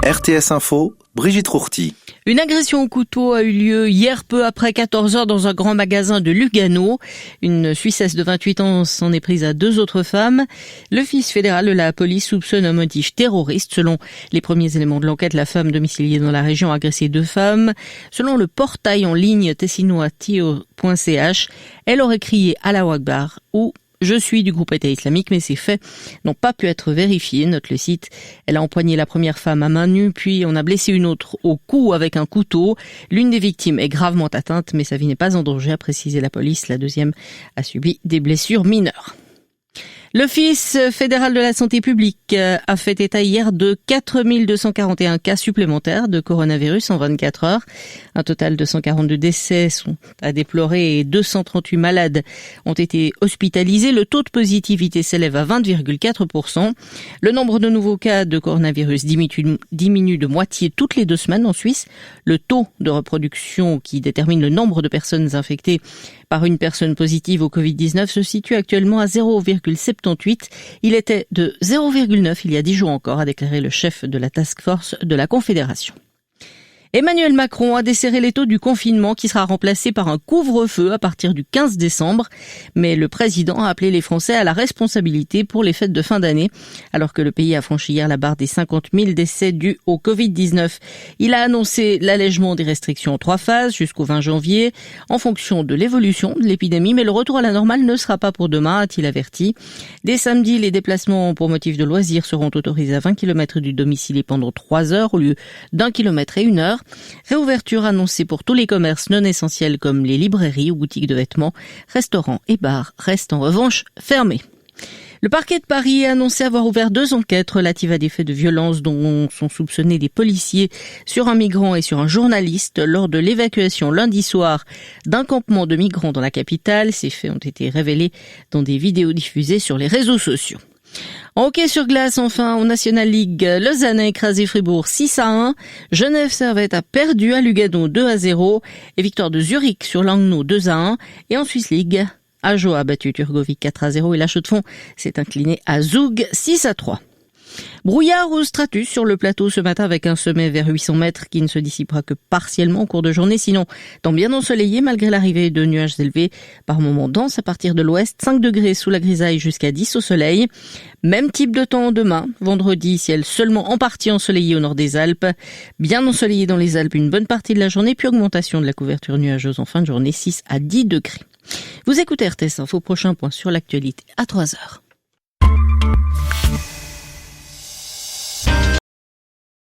RTS Info, Brigitte Rourty. Une agression au couteau a eu lieu hier peu après 14 heures dans un grand magasin de Lugano. Une Suissesse de 28 ans s'en est prise à 2 autres femmes. L'Office fédéral de la police soupçonne un motif terroriste. Selon les premiers éléments de l'enquête, la femme domiciliée dans la région a agressé 2 femmes. Selon le portail en ligne tessinoatio.ch, elle aurait crié Allahu Akbar ou je suis du groupe État islamique, mais ces faits n'ont pas pu être vérifiés, note le site. Elle a empoigné la première femme à main nue, puis on a blessé une autre au cou avec un couteau. L'une des victimes est gravement atteinte, mais sa vie n'est pas en danger, a précisé la police. La deuxième a subi des blessures mineures. L'Office fédéral de la santé publique a fait état hier de 4241 cas supplémentaires de coronavirus en 24 heures. Un total de 142 décès sont à déplorer et 238 malades ont été hospitalisés. Le taux de positivité s'élève à 20,4%. Le nombre de nouveaux cas de coronavirus diminue de moitié toutes les 2 semaines en Suisse. Le taux de reproduction qui détermine le nombre de personnes infectées par une personne positive au Covid-19 se situe actuellement à 0,78. Il était de 0,9 il y a 10 jours encore, a déclaré le chef de la task force de la Confédération. Emmanuel Macron a desserré l'étau du confinement qui sera remplacé par un couvre-feu à partir du 15 décembre. Mais le président a appelé les Français à la responsabilité pour les fêtes de fin d'année. Alors que le pays a franchi hier la barre des 50 000 décès dus au Covid-19. Il a annoncé l'allègement des restrictions en 3 phases jusqu'au 20 janvier en fonction de l'évolution de l'épidémie. Mais le retour à la normale ne sera pas pour demain, a-t-il averti. Dès samedi, les déplacements pour motif de loisirs seront autorisés à 20 km du domicile pendant 3 heures au lieu d'1 km et 1 heure. Réouverture annoncée pour tous les commerces non essentiels comme les librairies ou boutiques de vêtements. Restaurants et bars restent en revanche fermés. Le parquet de Paris a annoncé avoir ouvert 2 enquêtes relatives à des faits de violence dont sont soupçonnés des policiers sur un migrant et sur un journaliste lors de l'évacuation lundi soir d'un campement de migrants dans la capitale. Ces faits ont été révélés dans des vidéos diffusées sur les réseaux sociaux. En hockey sur glace, enfin, en National League, Lausanne a écrasé Fribourg 6-1. Genève Servette a perdu à Lugano 2-0. Et victoire de Zurich sur Langnau 2-1. Et en Swiss League, Ajo a battu Turgovie 4-0 et la Chaux-de-Fonds s'est incliné à Zug 6-3. Brouillard ou stratus sur le plateau ce matin avec un sommet vers 800 mètres qui ne se dissipera que partiellement au cours de journée. Sinon, temps bien ensoleillé malgré l'arrivée de nuages élevés. Par moments denses à partir de l'ouest, 5 degrés sous la grisaille jusqu'à 10 au soleil. Même type de temps demain, vendredi, ciel seulement en partie ensoleillé au nord des Alpes. Bien ensoleillé dans les Alpes une bonne partie de la journée, puis augmentation de la couverture nuageuse en fin de journée, 6 à 10 degrés. Vous écoutez RTS Info, prochain point sur l'actualité à 3 heures.